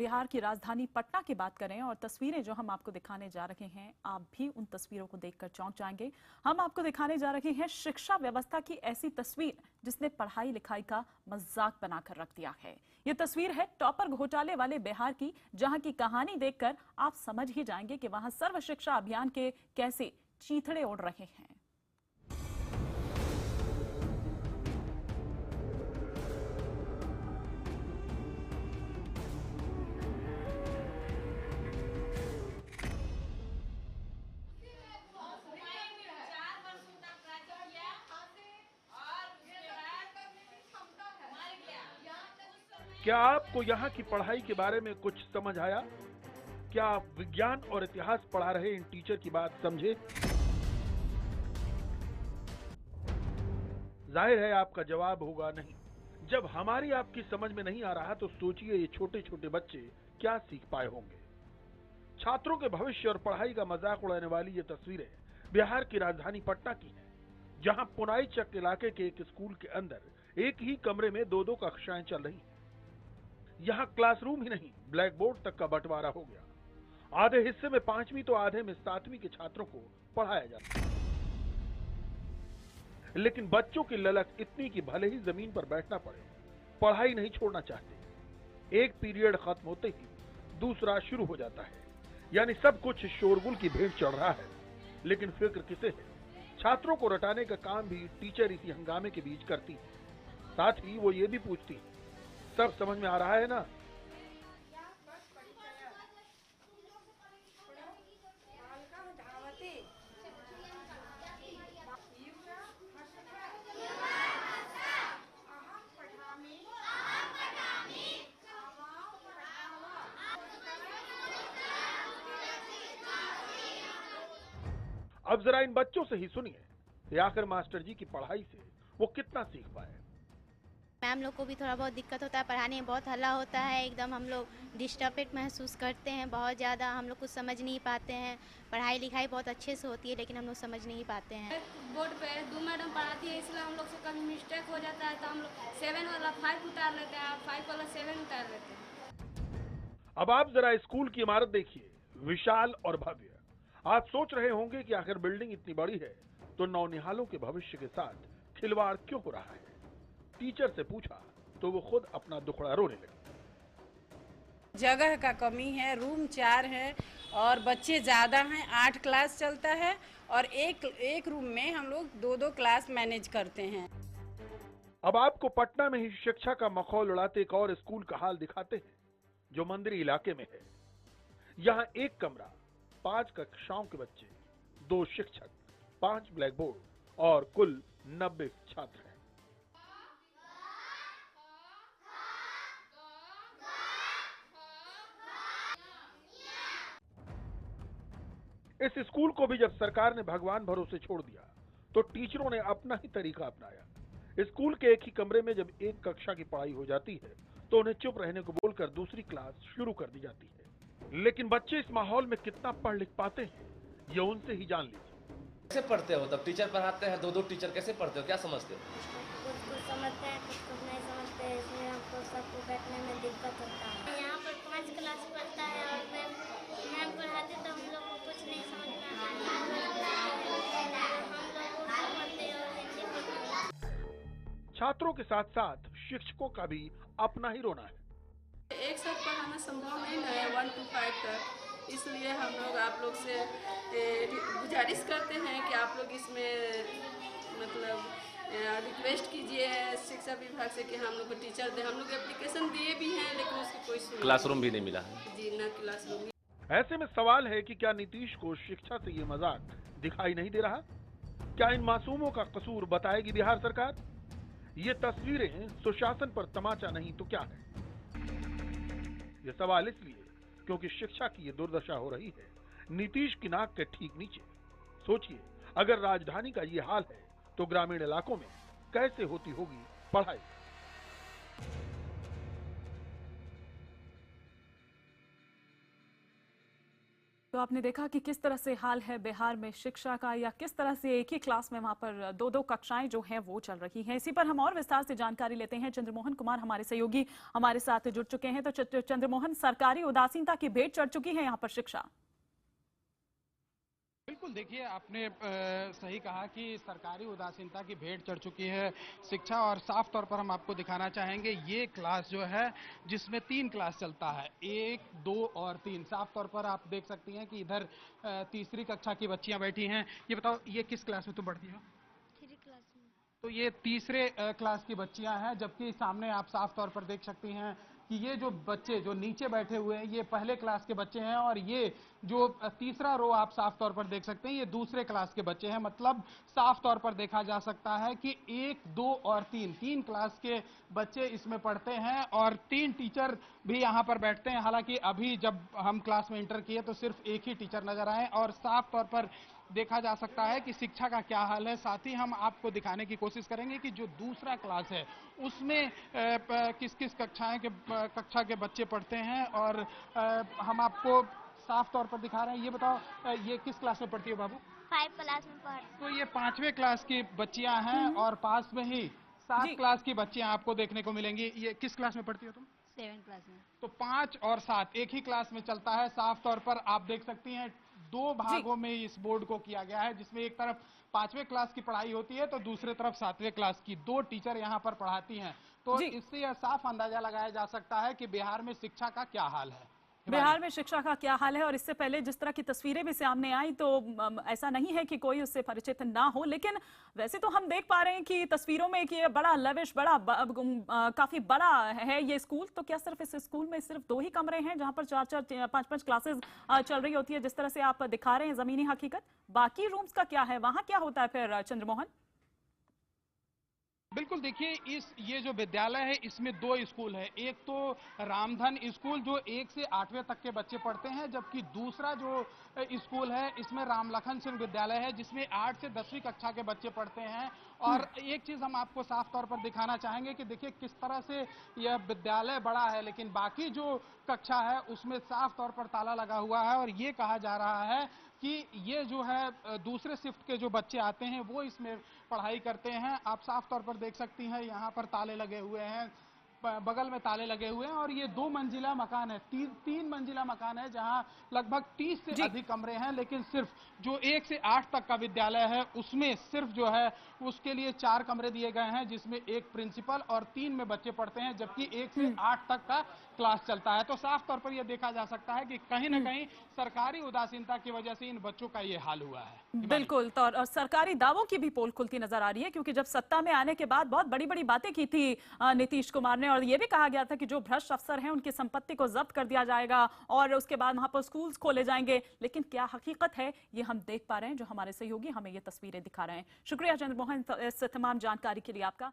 बिहार की राजधानी पटना की बात करें और तस्वीरें जो हम आपको दिखाने जा रहे हैं, आप भी उन तस्वीरों को देखकर चौंक जाएंगे। हम आपको दिखाने जा रहे हैं शिक्षा व्यवस्था की ऐसी तस्वीर जिसने पढ़ाई लिखाई का मजाक बनाकर रख दिया है। ये तस्वीर है टॉपर घोटाले वाले बिहार की, जहां की कहानी देखकर आप समझ ही जाएंगे कि वहां सर्व शिक्षा अभियान के कैसे चीथड़े उड़ रहे हैं। क्या आपको यहाँ की पढ़ाई के बारे में कुछ समझ आया? क्या आप विज्ञान और इतिहास पढ़ा रहे इन टीचर की बात समझे? जाहिर है आपका जवाब होगा नहीं। जब हमारी आपकी समझ में नहीं आ रहा तो सोचिए ये छोटे छोटे बच्चे क्या सीख पाए होंगे। छात्रों के भविष्य और पढ़ाई का मजाक उड़ाने वाली ये तस्वीरें बिहार की राजधानी पटना की है, जहां पुनाई चक इलाके के एक स्कूल के अंदर एक ही कमरे में दो दो कक्षाएं चल रही हैं। यहाँ क्लासरूम ही नहीं, ब्लैक बोर्ड तक का बंटवारा हो गया। आधे हिस्से में 5वीं तो आधे में 7वीं के छात्रों को पढ़ाया जाता है। लेकिन बच्चों की ललक इतनी कि भले ही जमीन पर बैठना पड़े, पढ़ाई नहीं छोड़ना चाहते। एक पीरियड खत्म होते ही दूसरा शुरू हो जाता है, यानी सब कुछ शोरगुल की भेंट चढ़ रहा है। लेकिन फिक्र किसे है? छात्रों को रटाने का काम भी टीचर इसी हंगामे के बीच करती है। साथ ही वो ये भी पूछती है, सब समझ में आ रहा है ना? अब जरा इन बच्चों से ही सुनिए कि आखिर मास्टर जी की पढ़ाई से वो कितना सीख पाए। मैम लोग को भी थोड़ा बहुत दिक्कत होता है, पढ़ाने में बहुत हल्ला होता है, एकदम हम लोग डिस्टर्बेड महसूस करते हैं बहुत ज़्यादा। हम लोग कुछ समझ नहीं पाते हैं। पढ़ाई लिखाई बहुत अच्छे से होती है लेकिन हम लोग समझ नहीं पाते हैं। बोर्ड पे 2 मैडम पढ़ाती है, इसलिए हम लोग से कभी मिस्टेक हो जाता है तो हम लोग 7 वाला 5 उतार लेते हैं, 5 वाला 7 उतार लेते हैं। अब आप जरा स्कूल की इमारत देखिए, विशाल और भव्य। आप सोच रहे होंगे कि आखिर बिल्डिंग इतनी बड़ी है तो नौनिहालों के भविष्य के साथ खिलवाड़ क्यों हो रहा है? टीचर से पूछा तो वो खुद अपना दुखड़ा रोने लगी। जगह का कमी है, रूम 4 है और बच्चे ज़्यादा हैं। 8 क्लास चलता है और एक रूम में हम लोग 2-2 क्लास मैनेज करते हैं। अब आपको पटना में ही शिक्षा का मखौल उड़ाते एक और स्कूल का हाल दिखाते हैं जो मंदिरी इलाके में है। यहाँ एक कमरा, 5 कक्षाओं के बच्चे, 2 शिक्षक, 5 ब्लैक बोर्ड और कुल 90 छात्र हैं। इस स्कूल को भी जब सरकार ने भगवान भरोसे छोड़ दिया तो टीचरों ने अपना ही तरीका अपनाया। स्कूल के एक ही कमरे में जब एक कक्षा की पढ़ाई हो जाती है तो उन्हें चुप रहने को बोलकर दूसरी क्लास शुरू कर दी जाती है। लेकिन बच्चे इस माहौल में कितना पढ़ लिख पाते हैं, ये उनसे ही जान लीजिए। कैसे पढ़ते हो? तब टीचर पढ़ाते हैं, 2-2 टीचर, कैसे पढ़ते हो? क्या समझते हो? कुछ समझते हैं, कुछ नहीं समझते हैं, इसलिए हमको सबको बैठने में दिक्कत होता है। यहाँ पर 5 क्लास पढ़ता है और मैम पढ़ाते तो हम लोग को कुछ नहीं समझ में आता है। हम लोग उर्दू पढ़ते और हिंदी पढ़ते। छात्रों के साथ साथ शिक्षकों का भी अपना ही रोना है। एक साथ पढ़ाना संभव नहीं है 1 to 5 तक, इसलिए हम लोग आप लोग से गुजारिश करते हैं कि आप लोग इसमें मतलब रिक्वेस्ट कीजिए शिक्षा विभाग से कि हम लोग को टीचर दे। हम लोग एप्लीकेशन दिए भी हैं लेकिन उसकी कोई क्लासरूम भी नहीं मिला है जी, ना क्लासरूम। ऐसे में सवाल है कि क्या नीतीश को शिक्षा से ये मजाक दिखाई नहीं दे रहा? क्या इन मासूमों का कसूर बताएगी बिहार सरकार? ये तस्वीरें सुशासन पर तमाचा नहीं तो क्या है? ये सवाल इसलिए क्योंकि शिक्षा की ये दुर्दशा हो रही है नीतीश की नाक के ठीक नीचे। सोचिए, अगर राजधानी का ये हाल है तो ग्रामीण इलाकों में कैसे होती होगी पढ़ाई? तो आपने देखा कि किस तरह से हाल है बिहार में शिक्षा का, या किस तरह से एक ही क्लास में वहां पर दो कक्षाएं जो हैं वो चल रही हैं। इसी पर हम और विस्तार से जानकारी लेते हैं। चंद्रमोहन कुमार हमारे सहयोगी हमारे साथ जुड़ चुके हैं। तो चंद्रमोहन, सरकारी उदासीनता की भेंट चढ़ चुकी है यहाँ पर शिक्षा। बिल्कुल, देखिए आपने सही कहा कि सरकारी उदासीनता की भेंट चढ़ चुकी है शिक्षा। और साफ तौर पर हम आपको दिखाना चाहेंगे ये क्लास जो है जिसमें 3 क्लास चलता है, 1, 2 और 3। साफ तौर पर आप देख सकती हैं कि इधर तीसरी कक्षा की बच्चियां बैठी हैं। ये बताओ, ये किस क्लास में तुम पढ़ती हो? 3 क्लास में। तो ये तीसरे क्लास की बच्चियां हैं, जबकि सामने आप साफ तौर पर देख सकती हैं कि ये जो बच्चे जो नीचे बैठे हुए हैं ये पहले क्लास के बच्चे हैं, और ये जो तीसरा रो आप साफ तौर पर देख सकते हैं ये दूसरे क्लास के बच्चे हैं। मतलब साफ तौर पर देखा जा सकता है कि 1, 2 और 3 क्लास के बच्चे इसमें पढ़ते हैं, और 3 टीचर भी यहाँ पर बैठते हैं। हालांकि अभी जब हम क्लास में इंटर किए तो सिर्फ एक ही टीचर नजर आए, और साफ तौर पर देखा जा सकता है कि शिक्षा का क्या हाल है। साथ ही हम आपको दिखाने की कोशिश करेंगे कि जो दूसरा क्लास है उसमें किस किस कक्षा के बच्चे पढ़ते हैं, और हम आपको साफ तौर पर दिखा रहे हैं। ये बताओ, ये किस क्लास में पढ़ती है बाबू? 5 क्लास में पढ़। तो ये 5वें क्लास की बच्चियां हैं, और पास में ही 7 क्लास की बच्चियां आपको देखने को मिलेंगी। ये किस क्लास में पढ़ती हो तुम? 7 क्लास में। तो 5 और 7 एक ही क्लास में चलता है। साफ तौर पर आप देख सकती हैं 2 भागों में इस बोर्ड को किया गया है, जिसमें एक तरफ 5वें क्लास की पढ़ाई होती है तो दूसरे तरफ 7वें क्लास की। 2 टीचर यहाँ पर पढ़ाती हैं। तो इससे यह साफ अंदाजा लगाया जा सकता है कि बिहार में शिक्षा का क्या हाल है। बिहार में शिक्षा का क्या हाल है। और इससे पहले जिस तरह की तस्वीरें भी सामने आई तो ऐसा नहीं है कि कोई उससे परिचित ना हो, लेकिन वैसे तो हम देख पा रहे हैं कि तस्वीरों में कि ये बड़ा लविश, काफी बड़ा है ये स्कूल। तो क्या सिर्फ इस स्कूल में सिर्फ 2 ही कमरे हैं जहां पर 4-4, 5-5 क्लासेस चल रही होती है, जिस तरह से आप दिखा रहे हैं जमीनी हकीकत? बाकी रूम्स का क्या है, वहां क्या होता है फिर चंद्रमोहन? बिल्कुल, देखिए ये जो विद्यालय है इसमें 2 स्कूल है। एक तो रामधन स्कूल जो 1 से 8वें तक के बच्चे पढ़ते हैं, जबकि दूसरा जो स्कूल है इसमें रामलखन सिंह विद्यालय है जिसमें 8 से 10वीं कक्षा के बच्चे पढ़ते हैं। और एक चीज हम आपको साफ तौर पर दिखाना चाहेंगे कि देखिए किस तरह से यह विद्यालय बड़ा है, लेकिन बाकी जो कक्षा है उसमें साफ तौर पर ताला लगा हुआ है। और ये कहा जा रहा है कि ये जो है दूसरे शिफ्ट के जो बच्चे आते हैं वो इसमें पढ़ाई करते हैं। आप साफ तौर पर देख सकती हैं यहाँ पर ताले लगे हुए हैं, बगल में ताले लगे हुए हैं, और ये 2 मंजिला मकान है, 3 मंजिला मकान है जहां लगभग 30 से अधिक कमरे हैं। लेकिन सिर्फ जो 1 से 8 तक का विद्यालय है उसमें सिर्फ जो है उसके लिए 4 कमरे दिए गए हैं, जिसमें 1 प्रिंसिपल और 3 में बच्चे पढ़ते हैं, जबकि 1 से 8 तक का क्लास चलता है। तो साफ तौर पर यह देखा जा सकता है कि कहीं ना कहीं सरकारी उदासीनता की वजह से इन बच्चों का ये हाल हुआ है। बिल्कुल, तो और सरकारी दावों की भी पोल खुलती नजर आ रही है, क्योंकि जब सत्ता में आने के बाद बहुत बड़ी बड़ी बातें की थी नीतीश कुमार ने, और ये भी कहा गया था कि जो भ्रष्ट अफसर हैं उनकी संपत्ति को जब्त कर दिया जाएगा और उसके बाद वहां पर स्कूल्स खोले जाएंगे। लेकिन क्या हकीकत है ये हम देख पा रहे हैं, जो हमारे सहयोगी हमें ये तस्वीरें दिखा रहे हैं। शुक्रिया चंद्रमोहन इस तमाम जानकारी के लिए आपका।